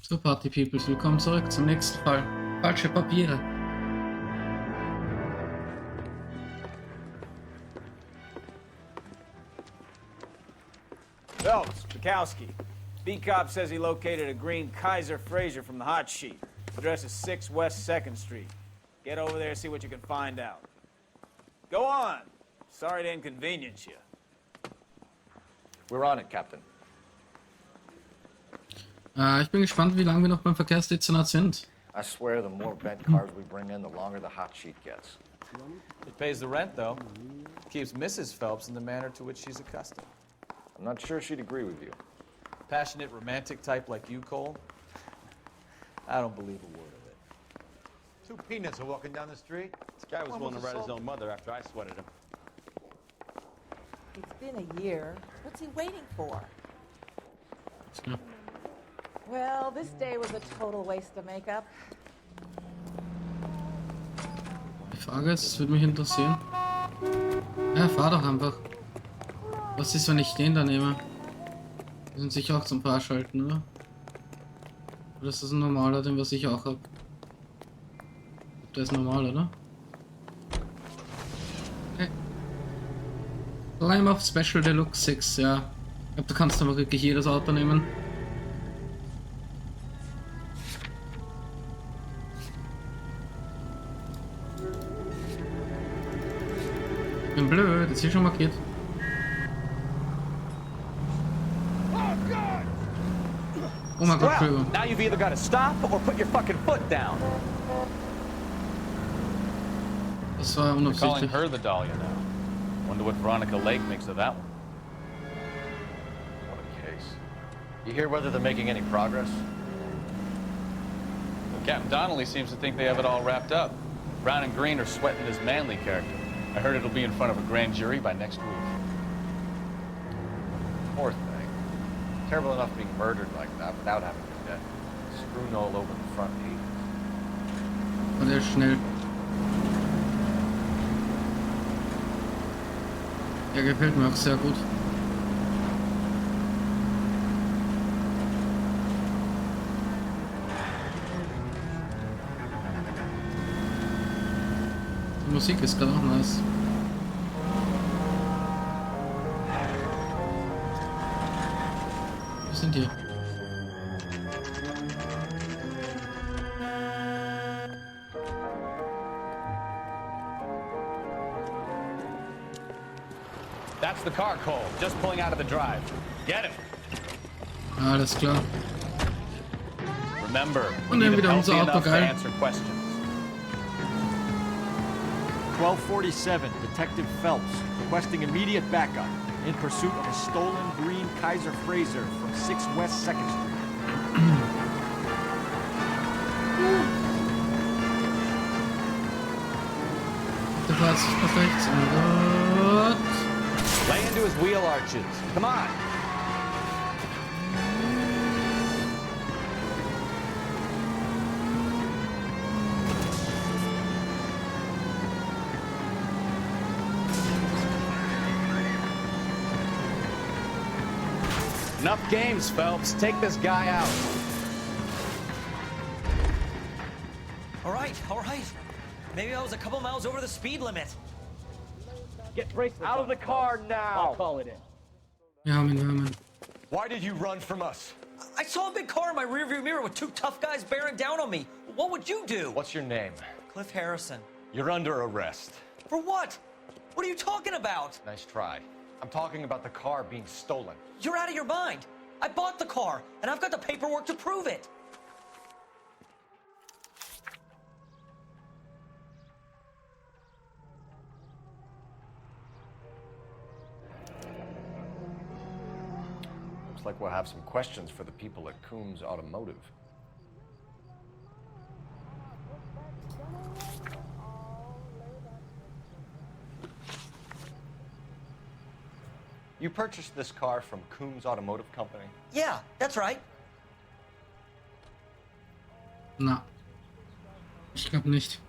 So, Party Peoples, willkommen zurück zum nächsten Fall. Falsche Papiere. Phelps, Bukowski. B-Cop says he located a green Kaiser Fraser from the hot sheet. Address is 6 West 2nd Street. Get over there and see what you can find out. Go on. Sorry to inconvenience you. We're on it, Captain. Ich bin gespannt, wie lange wir noch beim Verkehrsdezernat sind. I swear the more bent cars we bring in, the longer the hot sheet gets. It pays the rent, though. Keeps Mrs. Phelps in the manner to which she's accustomed. I'm not sure she'd agree with you. Passionate, romantic type like you, Cole? I don't believe a word of it. Two peanuts are walking down the street. This guy was willing to write his own mother after I sweated him. It's been a year. What's he waiting for? Well, this day was a total waste of makeup. Die Frage ist, das würde mich interessieren. Ja, fahr doch einfach. Was ist, wenn ich den da nehme? Die sind sicher auch zum Fahrschalten, oder? Oder ist das ein normaler, den was ich auch habe? Der ist normal, oder? Okay. Lime of Special Deluxe 6, ja. Ich glaube, du kannst aber wirklich jedes Auto nehmen. Ich bin blöd, ist hier schon markiert. Oh mein Gott, Entschuldigung. Now you've either got to stop or put your fucking foot down. Das war Calling unabsichtlich. her the Dahlia now. Wonder what Veronica Lake makes of that one. What a case. You hear whether they're making any progress? Well, Captain Donnelly seems to think they have it all wrapped up. Brown and Green are sweating his manly character. I heard it'll be in front of a grand jury by next week. Poor thing. Terrible enough being murdered like that without having been dead. Strewn all over the front page. War der schnell. Der gefällt mir auch sehr gut. Die Musik ist gerade auch nice. Wo sind die? That's the car, Cole. Just pulling out of the drive. Get him. Alles klar. Remember, we Und need dann him wieder unser healthy Auto, enough to geil. answer questions. 1247, Detective Phelps, requesting immediate backup in pursuit of a stolen green Kaiser Fraser from 6 West 2nd Street. Der Platz ist perfekt. Oh Gott. Lay into his wheel arches. Come on. Enough games, Phelps. Take this guy out. All right. Maybe I was a couple miles over the speed limit. Get out of the car now. I'll call it in. Wir haben ihn. Why did you run from us? I saw a big car in my rearview mirror with two tough guys bearing down on me. What would you do? What's your name? Cliff Harrison. You're under arrest. For what? What are you talking about? Nice try. I'm talking about the car being stolen. You're out of your mind. I bought the car, and I've got the paperwork to prove it. Looks like we'll have some questions for the people at Coombs Automotive. You purchased this car from Coombs Automotive Company? Yeah, that's right. Na. Ich glaube nicht.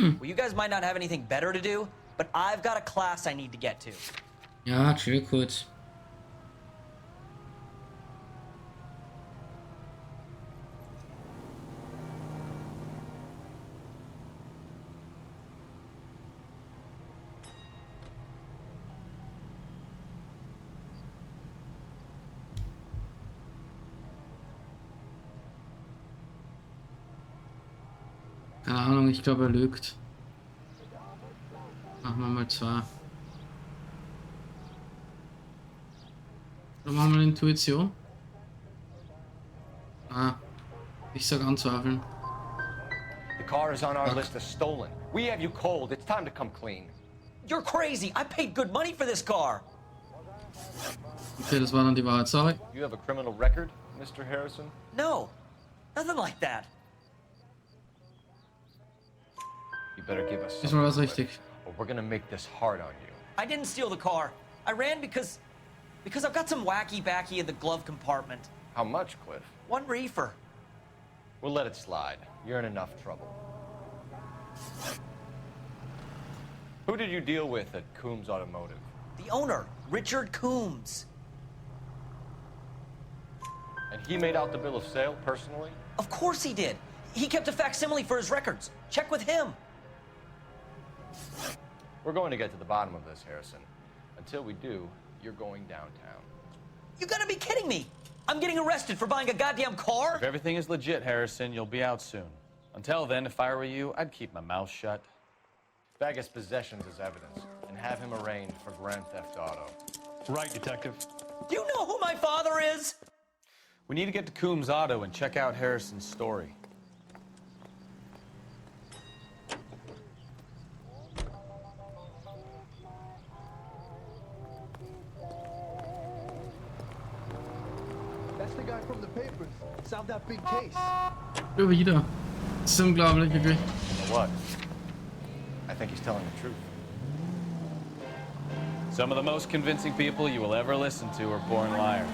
Well, you guys might not have anything better to do, but I've got a class I need to get to. Ja, chill kurz. Keine Ahnung, ich glaube, er lügt. Machen wir mal 2. Oder machen wir eine Intuition? Ah, ich sag anzweifeln. The car is on our list as stolen. We have you cold. It's time to come clean. You're crazy. I paid good money for this car. Okay, das war dann die Wahrheit, sorry. You have a criminal record, Mr. Harrison? No, nothing like that. You better give us Diesmal something war's richtig. or we're gonna make this hard on you. I didn't steal the car. I ran because I've got some wacky backy in the glove compartment. How much, Cliff? 1 reefer. We'll let it slide. You're in enough trouble. Who did you deal with at Coombs Automotive? The owner, Richard Coombs. And he made out the bill of sale personally? Of course he did. He kept a facsimile for his records. Check with him. We're going to get to the bottom of this, Harrison. Until we do, you're going downtown. You gotta be kidding me. I'm getting arrested for buying a goddamn car? If everything is legit, Harrison, you'll be out soon. Until then, if I were you, I'd keep my mouth shut. Bag his possessions as evidence and have him arraigned for Grand Theft Auto. Right, Detective. Do you know who my father is? We need to get to Coombs Auto and check out Harrison's story. That's the guy from the papers. Solved that big case. Schon wieder. Das ist unglaublich, wirklich. You know what? I think he's telling the truth. Some of the most convincing people you will ever listen to are born liars.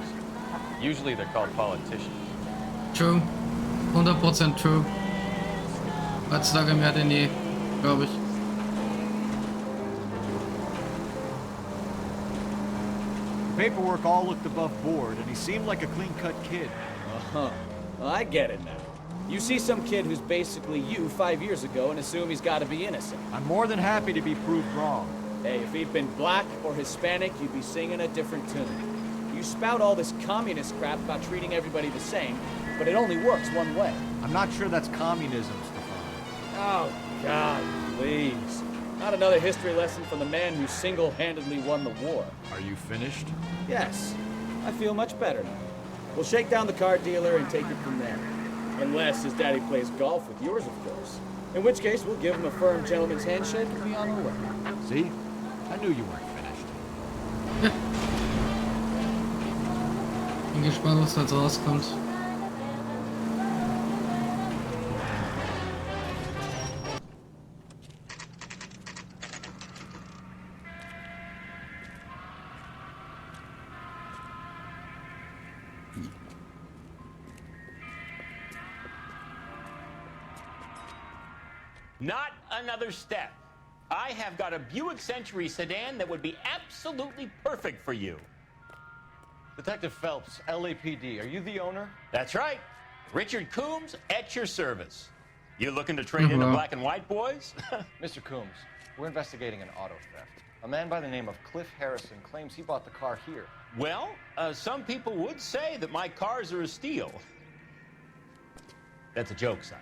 Usually they're called politicians. True. 100% true. Heutzutage mehr denn je, glaube ich. The paperwork all looked above board, and he seemed like a clean-cut kid. Uh-huh. Well, I get it now. You see some kid who's basically you 5 years ago and assume he's got to be innocent. I'm more than happy to be proved wrong. Hey, if he'd been black or Hispanic, you'd be singing a different tune. You spout all this communist crap about treating everybody the same, but it only works one way. I'm not sure that's communism, Stefan. Oh, God, please. Not another history lesson from the man who single-handedly won the war. Are you finished? Yes, I feel much better now. We'll shake down the car dealer and take it from there. Unless his daddy plays golf with yours, of course. In which case, we'll give him a firm gentleman's handshake and be on our way. See? I knew you weren't finished. Bin gespannt, was da jetzt rauskommt. Not another step. I have got a Buick Century sedan that would be absolutely perfect for you. Detective Phelps, LAPD, are you the owner? That's right. Richard Coombs at your service. You looking to trade into black and white boys? Mr. Coombs, we're investigating an auto theft. A man by the name of Cliff Harrison claims he bought the car here. Well, some people would say that my cars are a steal. That's a joke, son.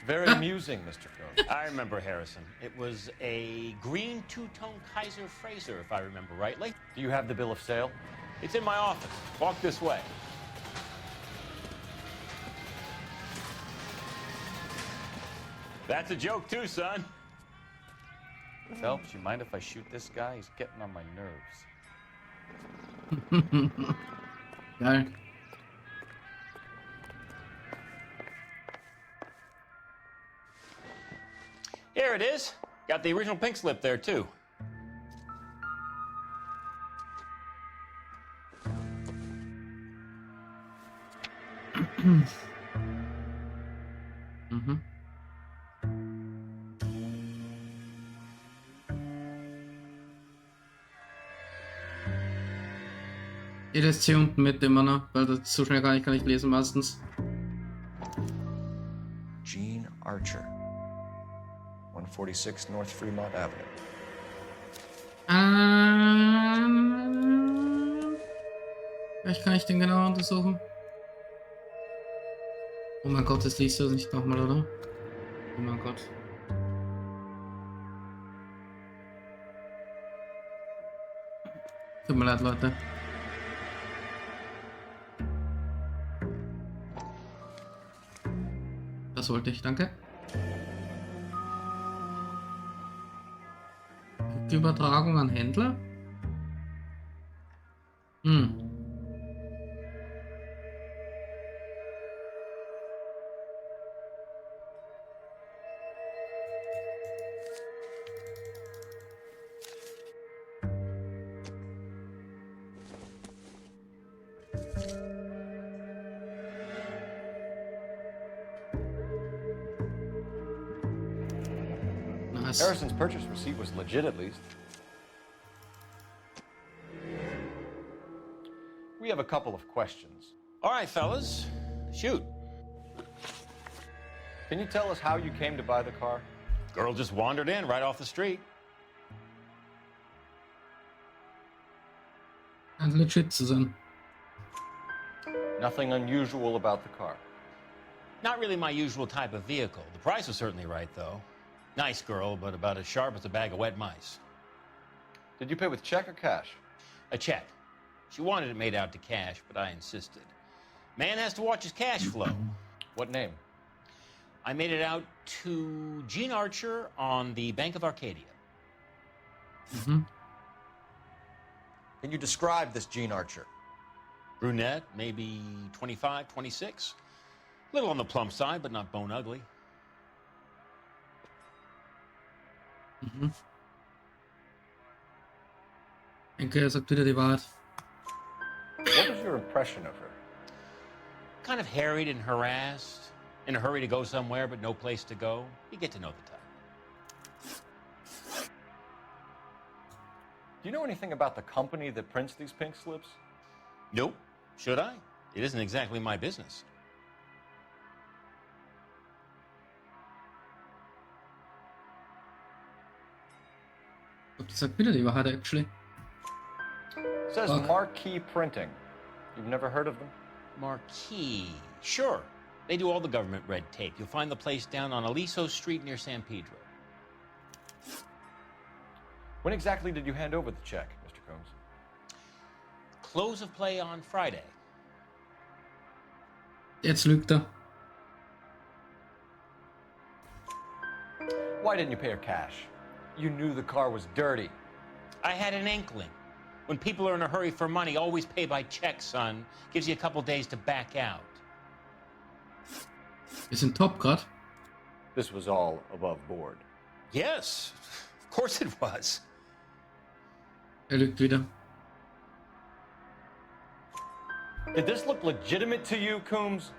Very amusing, Mr. Coombs. I remember Harrison. It was a green two-tone Kaiser Frazer, if I remember rightly. Do you have the bill of sale? It's in my office. Walk this way. That's a joke too, son. Phelps, you mind if I shoot this guy? He's getting on my nerves. Geil. Here it is. Got the original pink slip there, too. Mhm. ESC unten mit immer noch, weil das so schnell kann ich lesen meistens. Gene Archer. 146 North Fremont Avenue. Vielleicht kann ich den genau untersuchen. Oh mein Gott, das liest du nicht nochmal, oder? Oh mein Gott. Tut mir leid, Leute. Das wollte ich, danke. Die Übertragung an Händler? Nice. Harrison's purchase receipt was legit, at least. We have a couple of questions. All right, fellas, shoot. Can you tell us how you came to buy the car? Girl just wandered in right off the street. Scheint legit zu sein. Nothing unusual about the car. Not really my usual type of vehicle. The price was certainly right, though. Nice girl, but about as sharp as a bag of wet mice. Did you pay with check or cash? A check. She wanted it made out to cash, but I insisted. Man has to watch his cash flow. What name? I made it out to Gene Archer on the Bank of Arcadia. Can you describe this Gene Archer? Brunette, maybe 25, 26. Little on the plump side, but not bone ugly. Ich denke, er sagt wieder die Wahrheit. What was your impression of her? Kind of harried and harassed. In a hurry to go somewhere, but no place to go. You get to know the type. Do you know anything about the company that prints these pink slips? Nope. Should I? It isn't exactly my business. Ich sag wieder die Wahrheit, actually. It says Okay. Marquee Printing. You've never heard of them? Marquis. Sure. They do all the government red tape. You'll find the place down on Aliso Street near San Pedro. When exactly did you hand over the check, Mr. Combs? Close of play on Friday. Jetzt lügt er. Why didn't you pay her cash? You knew the car was dirty. I had an inkling. When people are in a hurry for money, always pay by check, son. Gives you a couple days to back out. Wir sind top grad. This was all above board. Yes, of course it was. Er lügt wieder. Did this look legitimate to you, Coombs?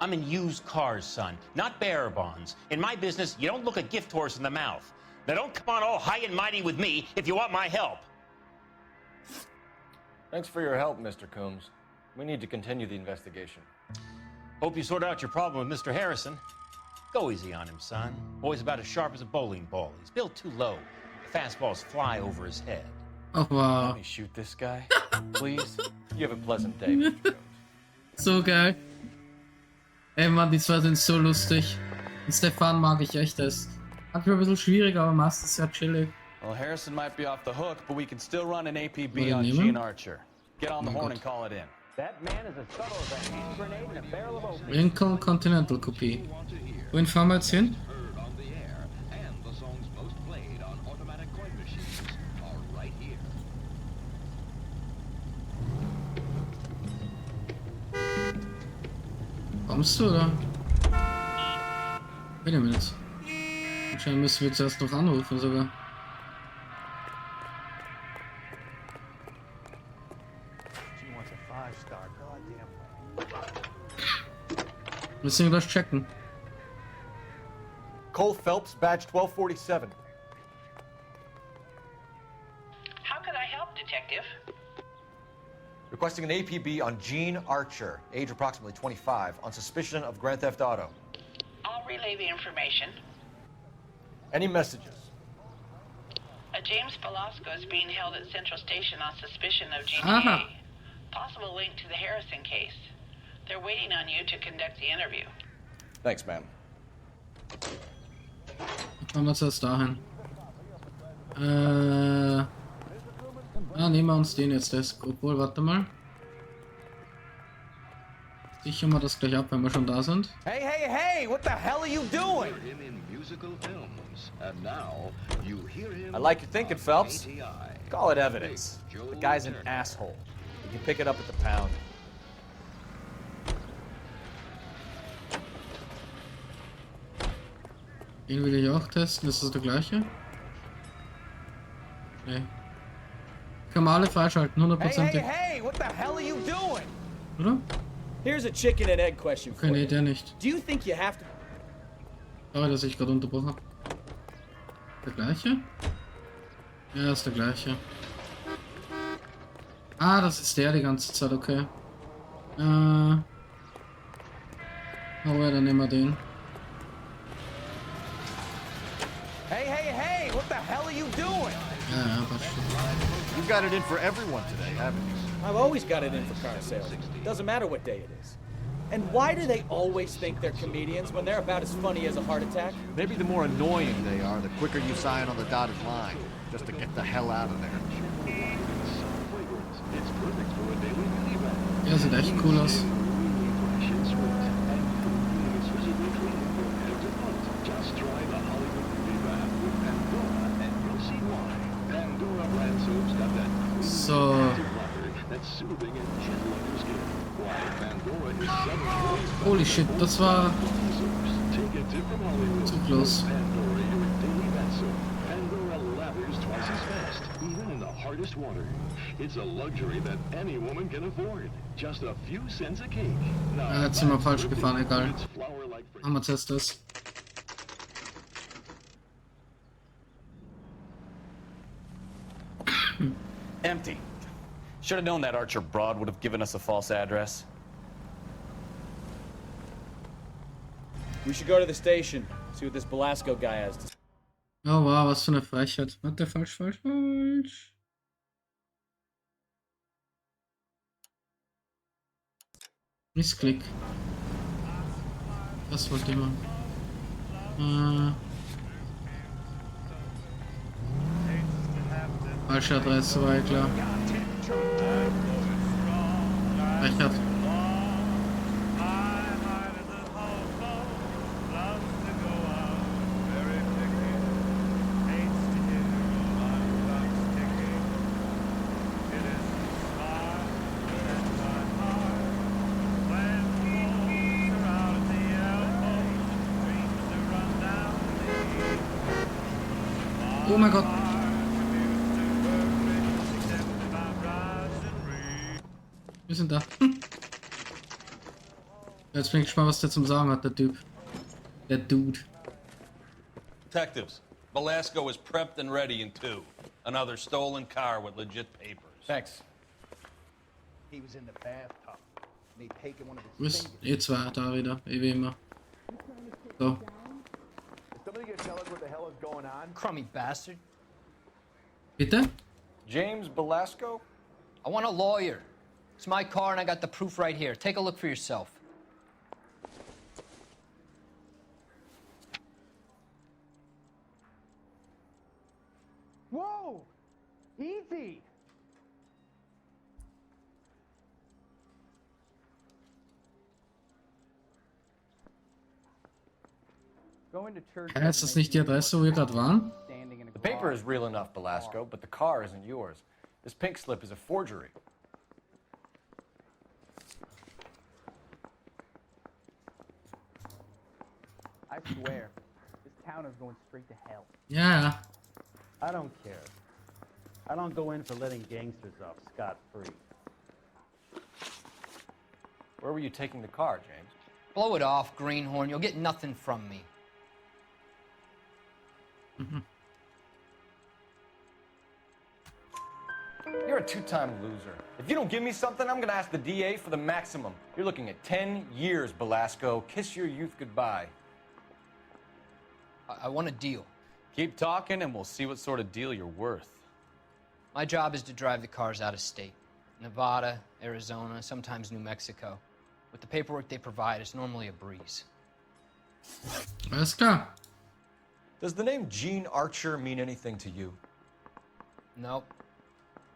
I'm in used cars, son, not bearer bonds. In my business, you don't look a gift horse in the mouth. Now don't come on all high and mighty with me if you want my help. Thanks for your help, Mr. Coombs. We need to continue the investigation. Hope you sort out your problem with Mr. Harrison. Go easy on him, son. Boy's about as sharp as a bowling ball. He's built too low. The fastballs fly over his head. Ach, wow. Let me shoot this guy, please. You have a pleasant day, Mr. Coombs. So geil. Ey Mann, die zwei sind so lustig. Und Stefan mag ich echt erst. Manchmal ein bisschen schwierig, aber meistens sehr chillig. Well, Harrison might be off the hook, but we can still run an APB Wollen wir on nehmen? Gene Archer. Get on the Oh horn Gott. and call it in. That man is as subtle as a hand grenade in a barrel of oatmeal. Lincoln Continental Kopie. Wohin fahren wir jetzt hin? Kommst du, oder? Wait a minute. Wahrscheinlich müssen wir zuerst noch anrufen sogar. She wants a 5-star. Goddamn. Müssen wir gleich checken. Cole Phelps, badge 1247. How can I help, Detective? Requesting an APB on Gene Archer, age approximately 25, on suspicion of Grand Theft Auto. I'll relay the information. Any messages? A James Velasco is being held at Central Station on suspicion of Aha. GTA. Possible link to the Harrison case. They're waiting on you to conduct the interview. Thanks, ma'am. Kommen wir zuerst dahin. Nehmen wir uns den jetzt, das obwohl, warte mal. Sichern wir das gleich ab, wenn wir schon da sind. Hey, hey, hey! What the hell are you doing? I like your thinking, Phelps. Call it evidence. The guy's an asshole. You can pick it up at the pound. Den will ich auch testen, ist das der gleiche? Nee. Kann man alle freischalten, 100%. Hey, what the hell are you doing? Oder? Here's a chicken and egg question for Okay, nee, you. der nicht. Do you think you have to... Sorry, dass ich gerade unterbrochen habe. Der gleiche? Ja, ist der gleiche. Ah, das ist der die ganze Zeit, okay. Oh ja, dann nehmen wir den. Hey, what the hell are you doing? Ja, passt schon. You got it in for everyone today, haven't you? I've always got it in for car sales. Doesn't matter what day it is. And why do they always think they're comedians when they're about as funny as a heart attack? Maybe the more annoying they are, the quicker you sign on the dotted line, just to get the hell out of there. Ja, sieht echt cool aus. So. Holy shit, das war zu close. Jetzt sind wir falsch gefahren, egal. Machen wir zuerst das. Empty. Should have known that Archer broad would have given us a false address. We should go to the station, see what this Velasco guy has to say. Oh wow, was für eine Frechheit. Warte, falsch. Missklick. Das wollte ich machen. Falsche Adresse, war ja klar. Frechheit. Oh mein Gott. Wir sind da. Jetzt bin ich gespannt, was der zum Sagen hat, der Typ. Der Dude. Detectives, Velasco is prepped and ready in 2. Another stolen car with legit papers. Thanks. He was in the bathtub. And he'd taken one of Du his bist fingers. eh zwei da wieder, wie immer. So. Is somebody gonna tell us what the hell is going on? Crummy bastard. Bitte? James Velasco? I want a lawyer. It's my car and I got the proof right here. Take a look for yourself. Whoa! Easy! Ist das nicht die Adresse, wo wir gerade waren? The paper is real enough, Velasco, but the car isn't yours. This pink slip is a forgery. I swear, this town is going straight to hell. Ja. I don't care. I don't go in for letting gangsters off scot-free. Where were you taking the car, James? Blow it off, Greenhorn. You'll get nothing from me. You're a two-time loser. If you don't give me something, I'm gonna ask the DA for the maximum. You're looking at 10 years, Belasco. Kiss your youth goodbye. I want a deal. Keep talking and we'll see what sort of deal you're worth. My job is to drive the cars out of state. Nevada, Arizona, sometimes New Mexico. With the paperwork they provide, it's normally a breeze. Alles klar. Does the name Jean Archer mean anything to you? Nope.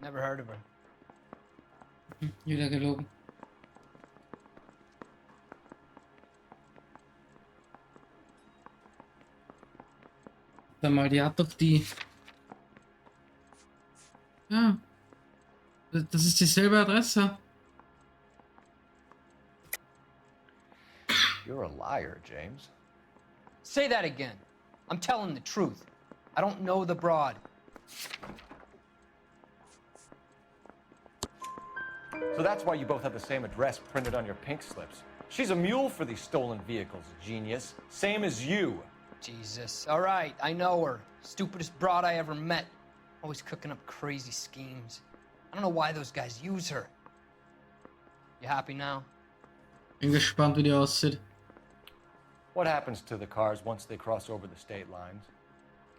Never heard of her. Wieder gelogen. Sag mal, die hat doch die... Ja. Das ist dieselbe Adresse. You're a liar, James. Say that again. I'm telling the truth. I don't know the broad. So that's why you both have the same address printed on your pink slips. She's a mule for these stolen vehicles, genius. Same as you. Jesus. All right, I know her. Stupidest broad I ever met. Always cooking up crazy schemes. I don't know why those guys use her. You happy now? Bin gespannt, wie die aussieht. What happens to the cars once they cross over the state lines?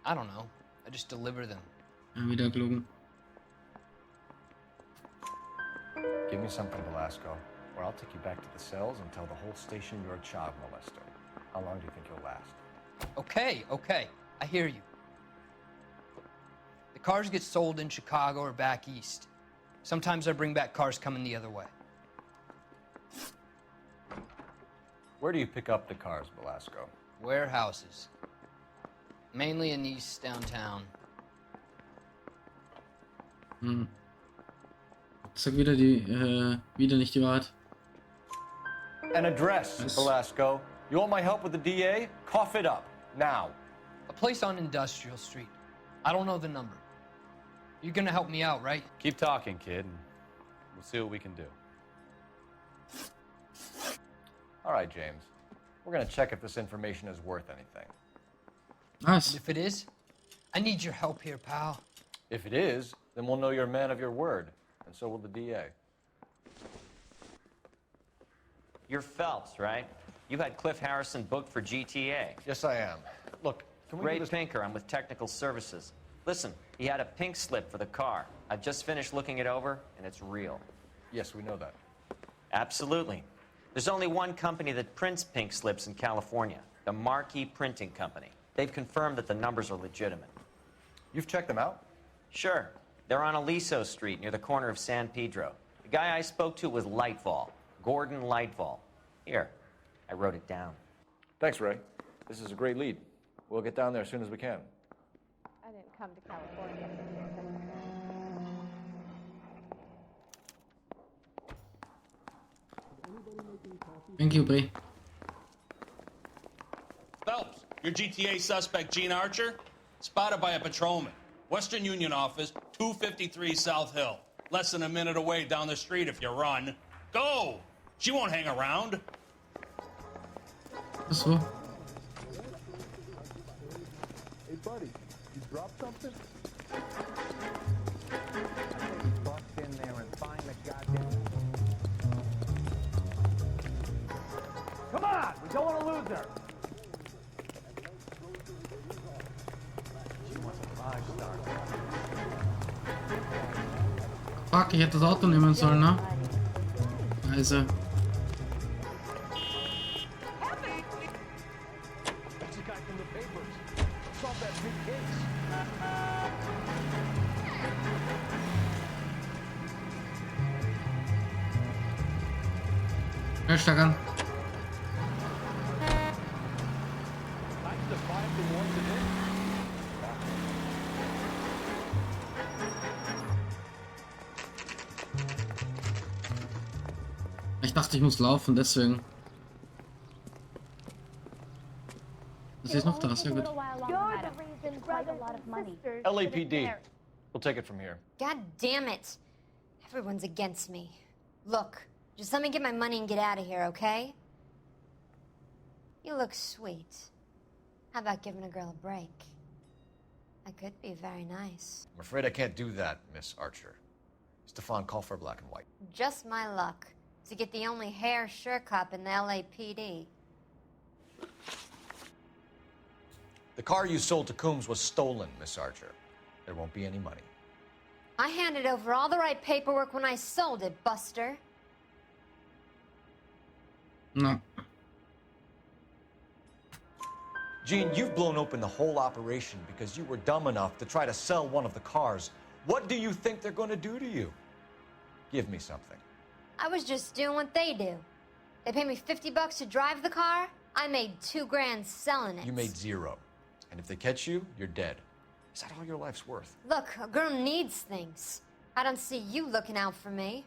I don't know. I just deliver them. Ja, wieder gelogen. Give me something, Belasco, or I'll take you back to the cells and tell the whole station you're a child molester. How long do you think you'll last? Okay. I hear you. The cars get sold in Chicago or back east. Sometimes I bring back cars coming the other way. Where do you pick up the cars, Belasco? Warehouses. Mainly in East downtown. Sag wieder wieder nicht die Wahrheit. An address, Belasco. You want my help with the DA? Cough it up, now. A place on Industrial Street. I don't know the number. You're gonna help me out, right? Keep talking, kid, and we'll see what we can do. All right, James. We're gonna check if this information is worth anything. Nice. And if it is, I need your help here, pal. If it is, then we'll know you're a man of your word, and so will the DA. You're Phelps, right? You had Cliff Harrison booked for GTA. Yes, I am. Look, can we Ray do this? Pinker, I'm with Technical Services. Listen, he had a pink slip for the car. I've just finished looking it over, and it's real. Yes, we know that. Absolutely. There's only one company that prints pink slips in California, the Marquee Printing Company. They've confirmed that the numbers are legitimate. You've checked them out? Sure. They're on Aliso Street near the corner of San Pedro. The guy I spoke to was Lightfall, Gordon Lightfall. Here, I wrote it down. Thanks, Ray. This is a great lead. We'll get down there as soon as we can. I didn't come to California. Thank you, Brie. Phelps, your GTA suspect, Jean Archer, spotted by a patrolman. Western Union office, 253 South Hill. Less than a minute away down the street if you run. Go! She won't hang around. So. Hey, buddy, you dropped something? Bust in there and find the goddamn... Come on! We don't want to lose her! She wants a 5-star. Fuck, ich hätte das Auto nehmen sollen, ne? Also. That's the guy from the papers. Solve that big case. Schnell steigern. Time to find the ones that did. Ich dachte, ich muss laufen, deswegen. Das ist noch da, sehr gut. LAPD. We'll take it from here. God damn it. Everyone's against me. Look, just let me get my money and get out of here, okay? You look sweet. How about giving a girl a break? I could be very nice. I'm afraid I can't do that, Miss Archer. Stefan, call for black and white. Just my luck to get the only hair sure cop in the LAPD. The car you sold to Coombs was stolen, Miss Archer. There won't be any money. I handed over all the right paperwork when I sold it, Buster. No. Gene, you've blown open the whole operation because you were dumb enough to try to sell one of the cars. What do you think they're going to do to you? Give me something. I was just doing what they do. They paid me $50 to drive the car. I made $2 grand selling it. You made 0. And if they catch you, you're dead. Is that all your life's worth? Look, a girl needs things. I don't see you looking out for me.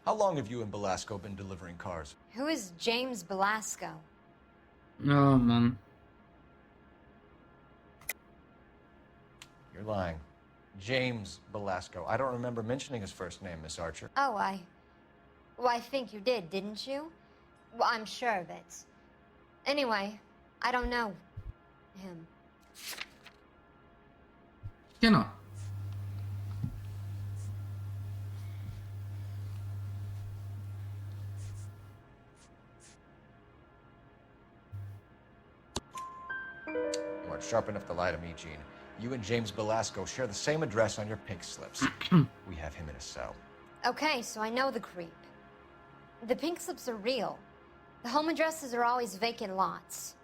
How long have you and Belasco been delivering cars? Who is James Belasco? Oh, man. You're lying. James Belasco. I don't remember mentioning his first name, Miss Archer. Oh, well, I think you did, didn't you? Well, I'm sure of it. Anyway, I don't know him. Genau. You aren't sharp enough to lie to me, Gene. You and James Belasco share the same address on your pink slips. We have him in a cell. Okay, so I know the creep. The pink slips are real. The home addresses are always vacant lots.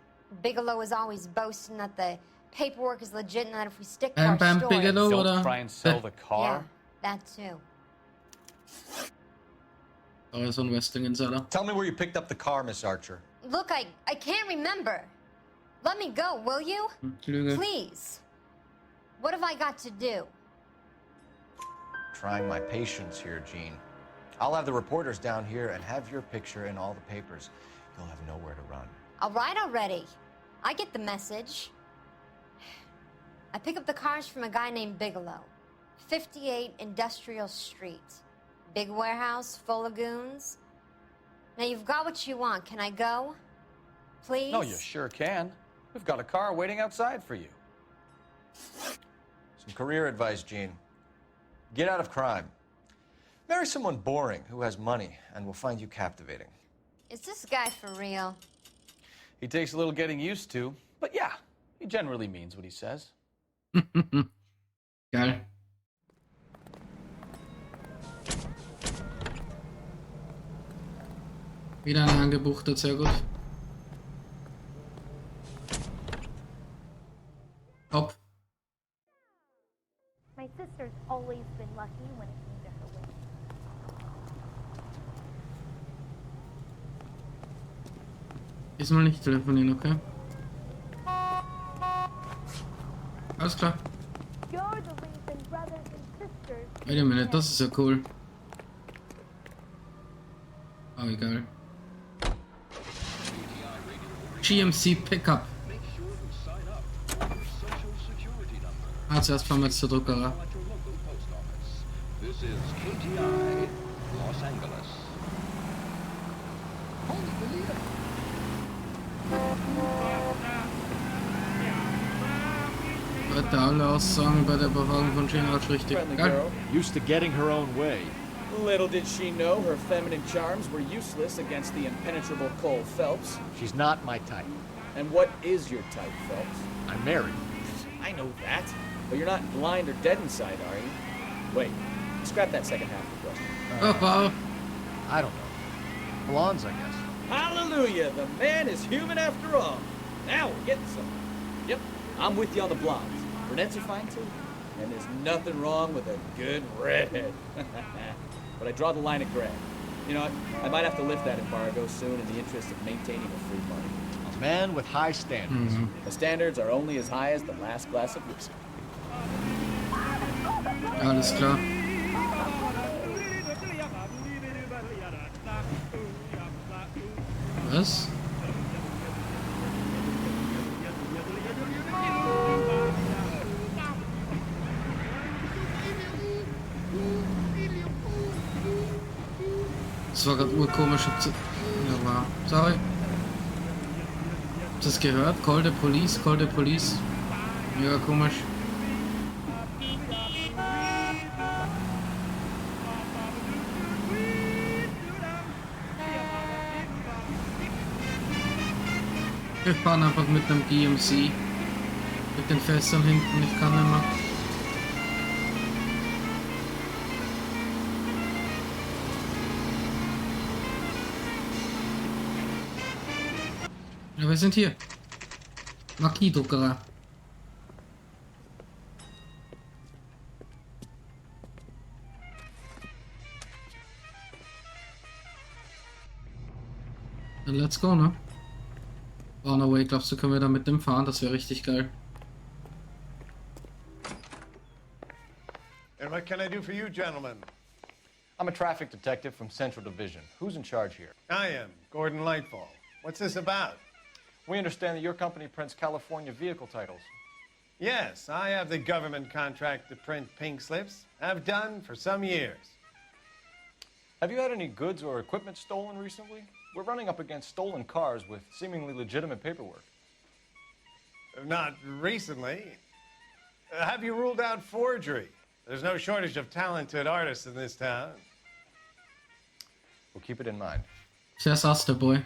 Bigelow is always boasting that the paperwork is legit and that if we stick to our story... Bigelow, Don't oder? try and sell the car. Yeah, that too. Oh, so ein Wrestling Insider. Tell me where you picked up the car, Miss Archer. Look, I can't remember. Let me go, will you? Lüge. Please. What have I got to do? Trying my patience here, Gene. I'll have the reporters down here and have your picture in all the papers. You'll have nowhere to run. All right already. I get the message. I pick up the cars from a guy named Bigelow. 58 Industrial Street. Big warehouse full of goons. Now you've got what you want. Can I go? Please? No, you sure can. We've got a car waiting outside for you. Some career advice, Gene. Get out of crime. Marry someone boring who has money and will find you captivating. Is this guy for real? He takes a little getting used to, but yeah, he generally means what he says. Geil. Wieder eine angebuchtet, sehr gut. Hopp. My sister's always been lucky when it came to her weight. Diesmal nicht telefonieren, okay? Alles klar. You're the reason brothers and sisters... Wait a minute, das ist ja cool. Oh, egal. GMC Pickup. Ah, zuerst fahren wir jetzt zur Druckerei. This is KTI, Los Angeles. Heute alle Aussagen bei der Befragung von Gene Archer richtig. Geil. Used to getting her own way. Little did she know her feminine charms were useless against the impenetrable Cole Phelps. She's not my type. And what is your type, Phelps? I'm married. I know that, but you're not blind or dead inside, are you? Wait, scrap that second half of the question. I don't know. Blondes, I guess. Hallelujah! The man is human after all. Now we're getting somewhere. Yep, I'm with you on the blondes. Brunettes are fine too. And there's nothing wrong with a good redhead. But I draw the line at gray. You know what? I might have to lift that embargo soon in the interest of maintaining a free market. A man with high standards. The standards are only as high as the last glass of whiskey. Alles klar. Was? Das war gerade urkomisch. Ja, war. Sorry. Habt ihr das gehört? Call the police, call the police. Mega komisch. Wir fahren einfach mit einem GMC. Mit den Fässern hinten, ich kann nicht mehr. Ja, wir sind hier. Marquis-Druckerei. Dann let's go, ne? Runaway, glaubst du, können wir da mit dem fahren? Das wäre richtig geil. And what can I do for you, gentlemen? I'm a traffic detective from Central Division. Who's in charge here? I am, Gordon Lightfall. What's this about? We understand that your company prints California vehicle titles. Yes, I have the government contract to print pink slips. Have done for some years. Have you had any goods or equipment stolen recently? We're running up against stolen cars with seemingly legitimate paperwork. Not recently. Have you ruled out forgery? There's no shortage of talented artists in this town. We'll keep it in mind. Just us, the boy.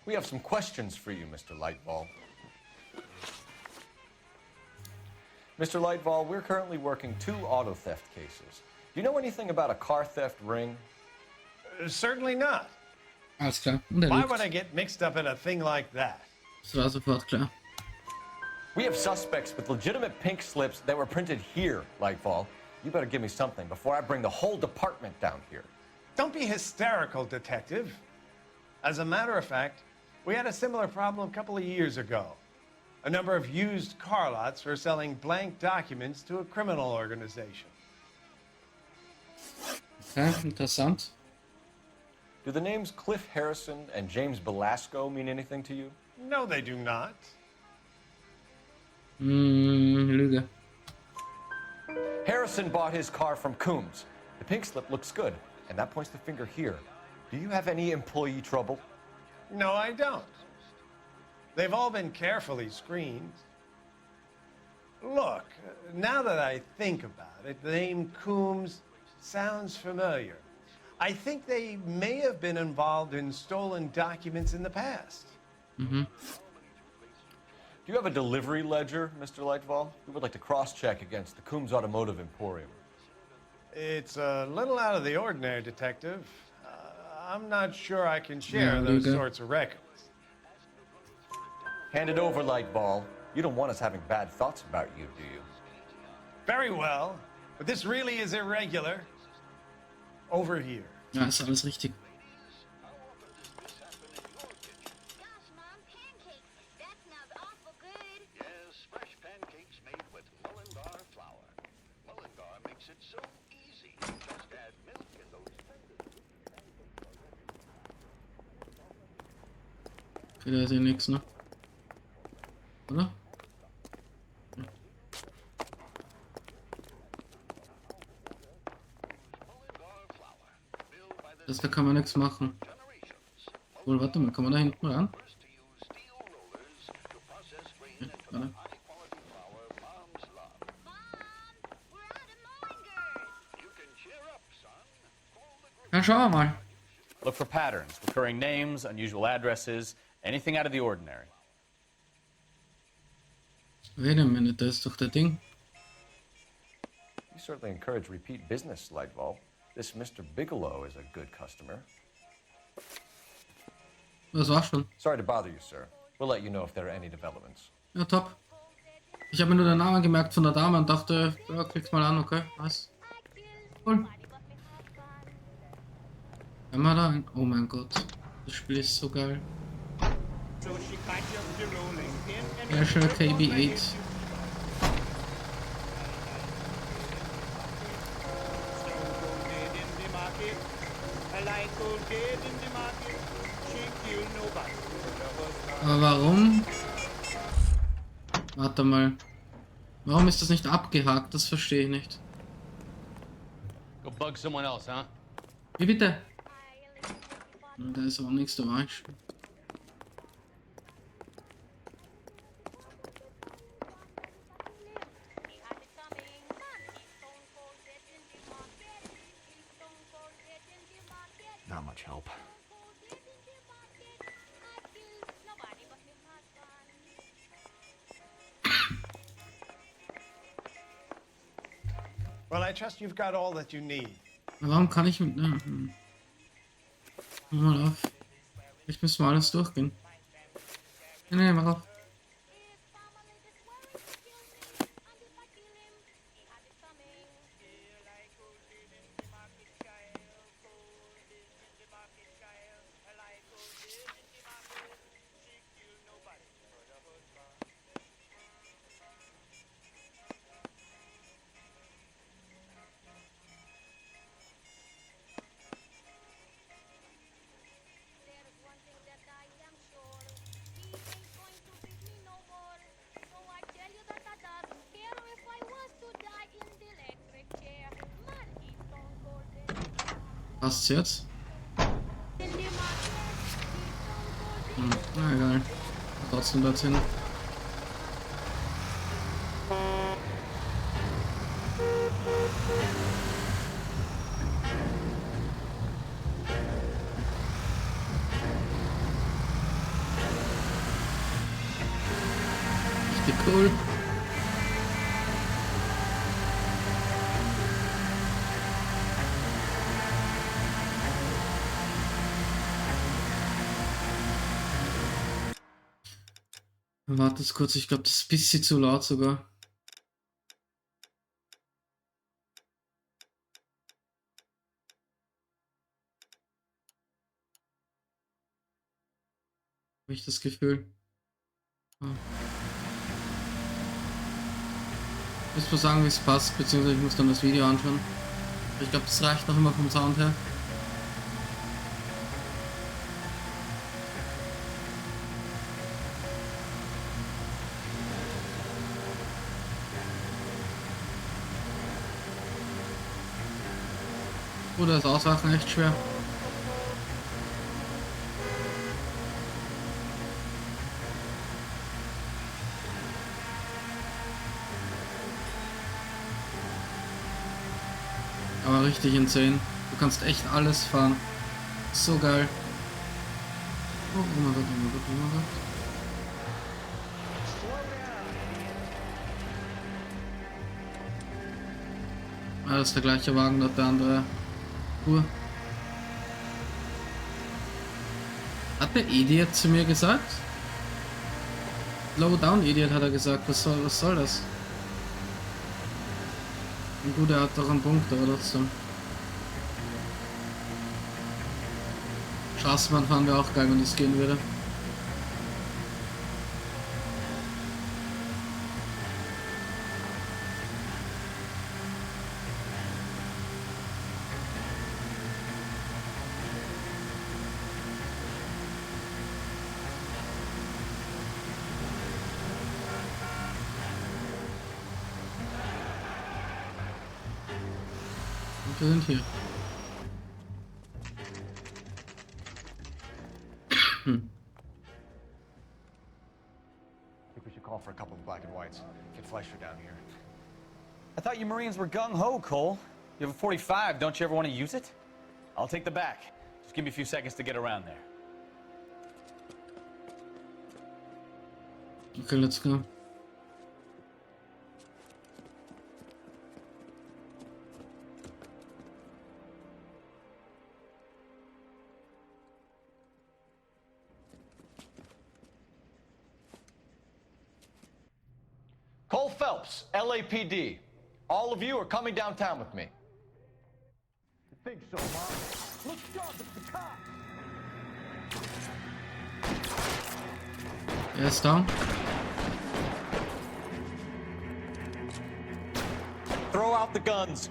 We have some questions for you, Mr. Lightfall. Mr. Lightfall, we're currently working 2 auto theft cases. Do you know anything about a car theft ring? Certainly not. Alles klar. Und er Why lügt. would I get mixed up in a thing like that? Das war sofort klar. We have suspects with legitimate pink slips that were printed here, Lightfall. You better give me something before I bring the whole department down here. Don't be hysterical, Detective. As a matter of fact, we had a similar problem a couple of years ago. A number of used car lots were selling blank documents to a criminal organization. Okay, interessant. Do the names Cliff Harrison and James Belasco mean anything to you? No, they do not. Lüge. Harrison bought his car from Coombs. The pink slip looks good, and that points the finger here. Do you have any employee trouble? No, I don't. They've all been carefully screened. Look, now that I think about it, the name Coombs sounds familiar. I think they may have been involved in stolen documents in the past. Mm-hmm. Do you have a delivery ledger, Mr. Lightfall? We would like to cross-check against the Coombs Automotive Emporium. It's a little out of the ordinary, Detective. I'm not sure I can share Yeah, those Luca. sorts of records. Hand it over, Lightball. You don't want us having bad thoughts about you, do you? Very well, but this really is irregular. Over here. Ja, ist alles richtig. Yes, fresh pancakes made with Mullingar flour. Mullingar makes it so easy. Just add milk and those Okay, da ist ja nichts, ne? Oder? Da kann man nichts machen. Wohl, warte mal, kann man da hinten ran? Ja, warte. Ja, schauen wir mal. Look for patterns, recurring names, unusual addresses, anything out of the ordinary. Wait a minute, da ist doch der Ding. You certainly encourage repeat business, Lightball. This Mr. Bigelow is a good customer. Das war's schon. Sorry to bother you, sir. We'll let you know if there are any developments. Ja, top. Ich habe mir nur den Namen gemerkt von der Dame und dachte, ja, klick's mal an, okay, was? Cool. Wenn wir da ein... Oh mein Gott, das Spiel ist so geil. National KB8. Aber warum? Warte mal. Warum ist das nicht abgehakt? Das verstehe ich nicht. Go bug someone else, huh? Wie bitte? Da ist auch nichts dabei. Not much help. Well, I trust you've got all that you need. Warum kann ich mit... Mach mal auf. Ich muss mal alles durchgehen. Nee, mach auf. Passt's jetzt? Na egal. Trotzdem dorthin. Richtig cool. Wartet kurz, ich glaube, das ist ein bisschen zu laut sogar. Habe ich das Gefühl. Ah. Ich muss mal sagen, wie es passt, beziehungsweise ich muss dann das Video anschauen. Ich glaube, das reicht noch immer vom Sound her. Oder ist Auswachen echt schwer? Aber richtig insane. Du kannst echt alles fahren. So geil. Oh mein Gott, oh mein Gott, oh mein Gott. Ah, das ist der gleiche Wagen, dort der andere. Hat der Idiot zu mir gesagt? Low down Idiot hat er gesagt. Was soll das? Und gut, er hat doch einen Punkt, aber trotzdem. Straßenbahn fahren wäre auch geil, wenn das gehen würde. Wir sind hier. I think we should call for a couple of black and whites. Get Fleischer down here. I thought you Marines were gung-ho, Cole. You have a 45, don't you ever want to use it? I'll take the back. Just give me a few seconds to get around there. Okay, let's go. Cole Phelps, LAPD. All of you are coming downtown with me. You think so, Mom? Look sharp, it's the cop! Er ist down. Throw out the guns.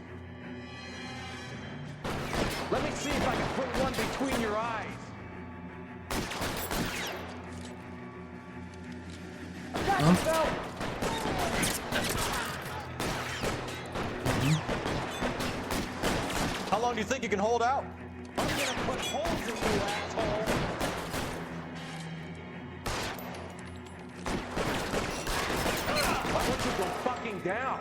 Let me see if I can put one between your eyes. How long do you think you can hold out? I'm gonna put holes in you, asshole! Why don't you go fucking down?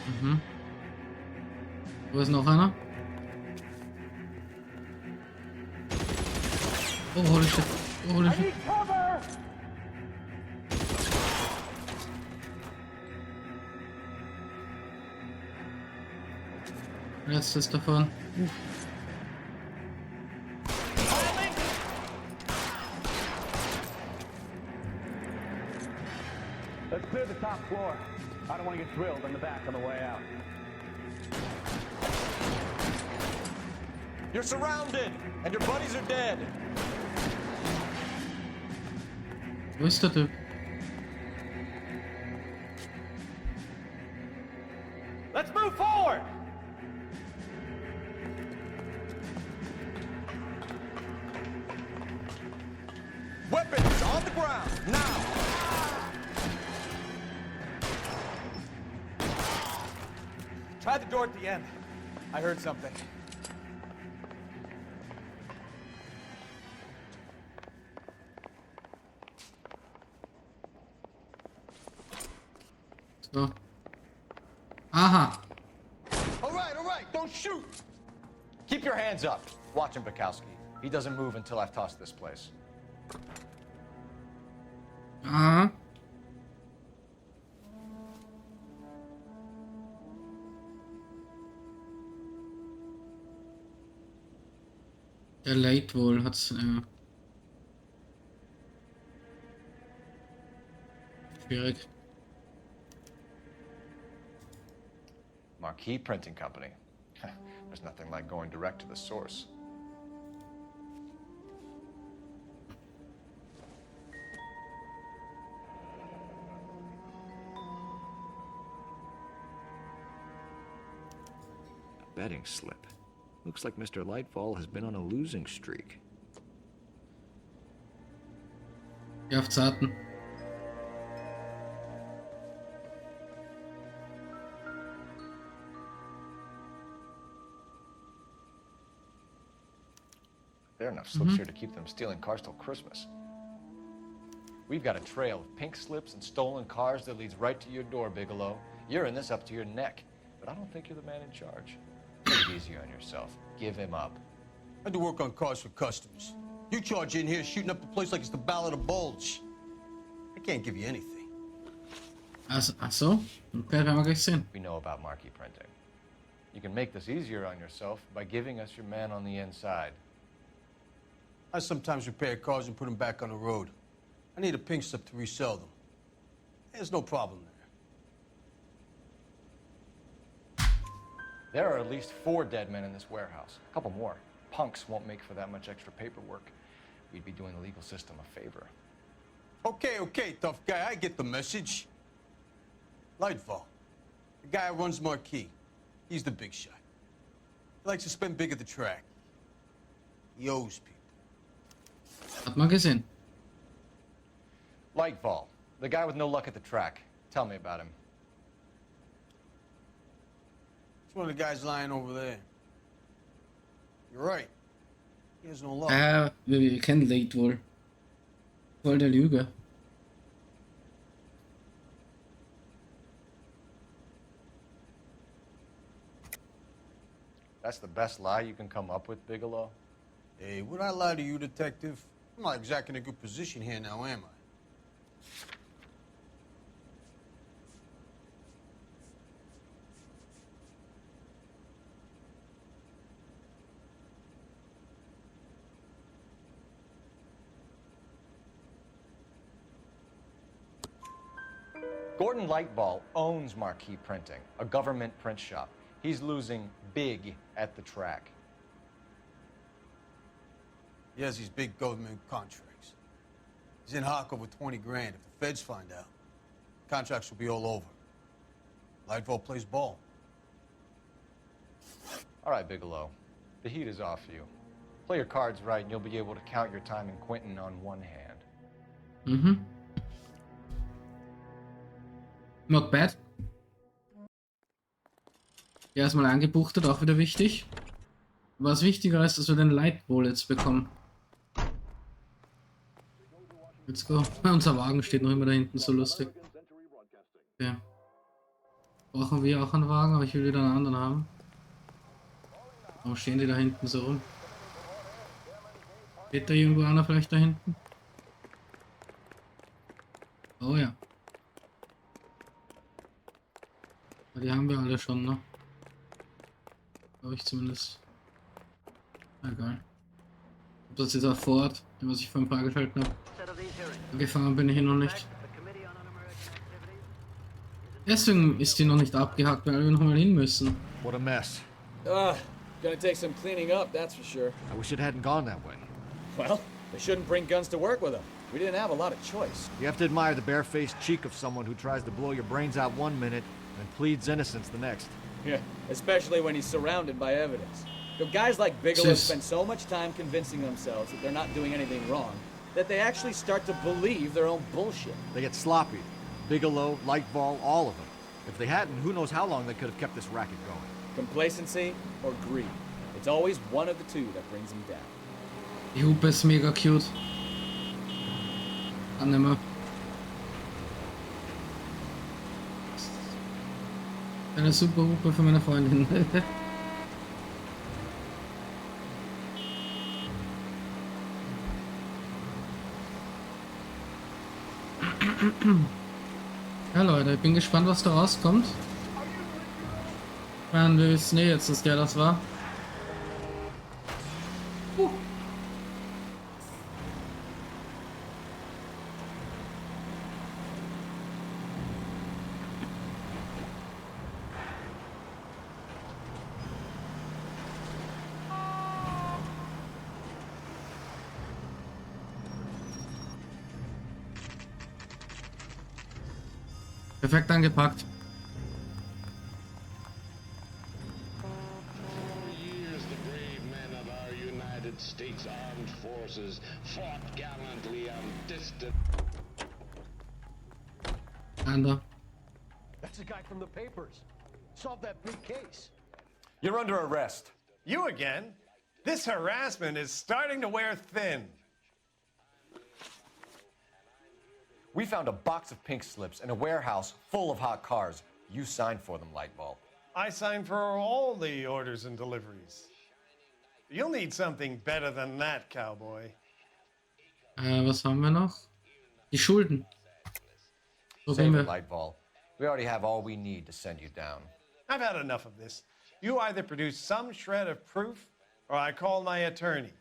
Mhm. Wo ist noch einer? Oh, holy shit. Oh, holy shit. Letztes davon. Let's clear the top floor. I don't want to get drilled in the back on the way out. You're surrounded, and your buddies are dead. Wo ist der Typ? Let's move forward! Weapons on the ground, now! Try the door at the end. I heard something. So. Aha. All right, don't shoot! Keep your hands up. Watch him, Bukowski. He doesn't move until I've tossed this place. Aha. Der Late wohl hat's. Schwierig. Marquee Printing Company. There's nothing like going direct to the source. A betting slip. Looks like Mr. Lightfall has been on a losing streak. Geh auf Zarten. There are enough slips here to keep them stealing cars till Christmas. We've got a trail of pink slips and stolen cars that leads right to your door, Bigelow. You're in this up to your neck, but I don't think you're the man in charge. Take it easy on yourself. Give him up. I do work on cars for customers. You charge in here shooting up the place like it's the Ballad of Bulge. I can't give you anything. Ach so? Okay, werden wir gleich sehen. We know about marquee printing. You can make this easier on yourself by giving us your man on the inside. I sometimes repair cars and put them back on the road. I need a pink slip to resell them. There's no problem there. There are at least 4 dead men in this warehouse. A couple more. Punks won't make for that much extra paperwork. We'd be doing the legal system a favor. Okay, tough guy. I get the message. Lightfall, the guy who runs Marquee. He's the big shot. He likes to spend big at the track. He owes people. Hat man gesehen. Lightfall, the guy with no luck at the track. Tell me about him. It's one of the guys lying over there. You're right. He has no luck. Wir kennen Late wohl. Voll der Lüge. That's the best lie you can come up with, Bigelow? Hey, would I lie to you, detective? I'm not exactly in a good position here now, am I? Gordon Lightball owns Marquee Printing, a government print shop. He's losing big at the track. He has these big government contracts. He's in hock over 20 grand. If the feds find out, contracts will be all over. Lightfall plays ball. All right, Bigelow. The heat is off you. Play your cards right and you'll be able to count your time in Quentin on one hand. Mhm. Not bad. Erstmal angebuchtet, auch wieder wichtig. Was wichtiger ist, dass wir den Light Bowl jetzt bekommen. Let's go. Unser Wagen steht noch immer da hinten, so lustig. Okay. Brauchen wir auch einen Wagen, aber ich will wieder einen anderen haben. Warum stehen die da hinten so rum? Steht da irgendwo einer vielleicht da hinten? Oh ja. Die haben wir alle schon, ne? Glaube ich zumindest. Egal. Ob das jetzt auch vor Ort, was ich vorhin freigeschalten habe. Gefahren bin ich hier noch nicht. Deswegen ist die noch nicht abgehakt, weil wir noch mal hin müssen. What a mess. Gonna take some cleaning up, that's for sure. I wish it hadn't gone that way. Well, they shouldn't bring guns to work with them. We didn't have a lot of choice. You have to admire the barefaced cheek of someone who tries to blow your brains out one minute and pleads innocence the next. Yeah, especially when he's surrounded by evidence. You know, guys like Bigelow spend so much time convincing themselves that they're not doing anything wrong that they actually start to believe their own bullshit. They get sloppy. Bigelow, Lightball, all of them. If they hadn't, who knows how long they could have kept this racket going. Complacency or greed. It's always one of the two that brings them down. Die Hupe ist mega cute. Annehme. Eine super Hupe für meine Freundin. Ja Leute, ich bin gespannt, was da rauskommt. Wir wissen eh jetzt, dass der das war. Perfekt angepackt. States Armed Forces fought gallantly on distant. And That's the guy from the papers. Solved that big case. You're under arrest. You again? This harassment is starting to wear thin. We found a box of pink slips in a warehouse full of hot cars. You signed for them, Lightball. I signed for all the orders and deliveries. You'll need something better than that, cowboy. Was haben wir noch? Die Schulden. So Save wir. it, Lightball. We already have all we need to send you down. I've had enough of this. You either produce some shred of proof, or I call my attorney.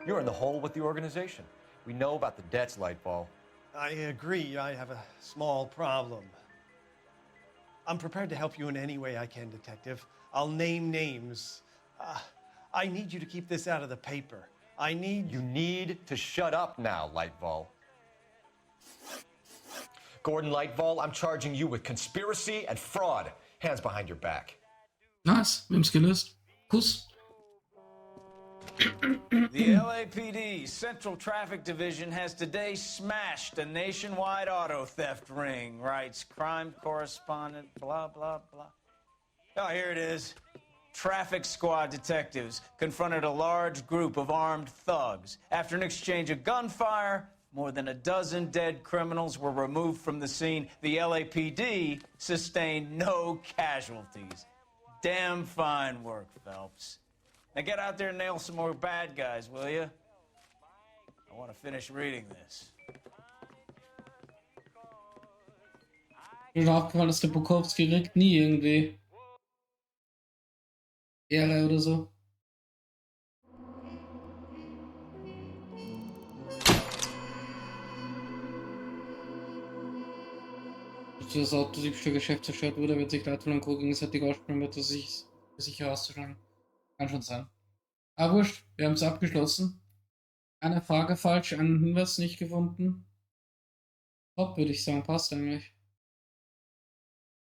You're in the hole with the organization. We know about the debts, Lightball. I agree, I have a small problem. I'm prepared to help you in any way I can, Detective. I'll name names. I need you to keep this out of the paper. You need to shut up now, Lightball. Gordon Lightball, I'm charging you with conspiracy and fraud. Hands behind your back. Nice, wir haben's gelöst. Kuss. The LAPD Central Traffic Division has today smashed a nationwide auto theft ring, writes crime correspondent, blah, blah, blah. Oh, here it is. Traffic squad detectives confronted a large group of armed thugs. After an exchange of gunfire, more than a dozen dead criminals were removed from the scene. The LAPD sustained no casualties. Damn fine work, Phelps. Now get out there and nail some more bad guys, will you? I want to finish reading this. Mir ist aufgefallen, dass der Bukowski kriegt nie irgendwie Ehre oder so. Dass das Autodiebstahlgeschäft zerstört wurde, wird sich Leitwolf und Co. gegenseitig ausspielen, wird sich sicher auszuschlagen. Kann schon sein. Aber wurscht, wir haben es abgeschlossen. Eine Frage falsch, einen Hinweis nicht gefunden. Top, würde ich sagen, passt eigentlich.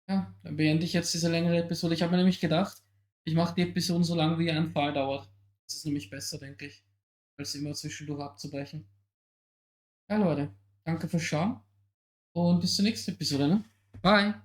Ja, dann beende ich jetzt diese längere Episode. Ich habe mir nämlich gedacht, ich mache die Episoden so lang, wie ein Fall dauert. Das ist nämlich besser, denke ich, als immer zwischendurch abzubrechen. Ja, Leute, danke fürs Schauen und bis zur nächsten Episode, ne? Bye!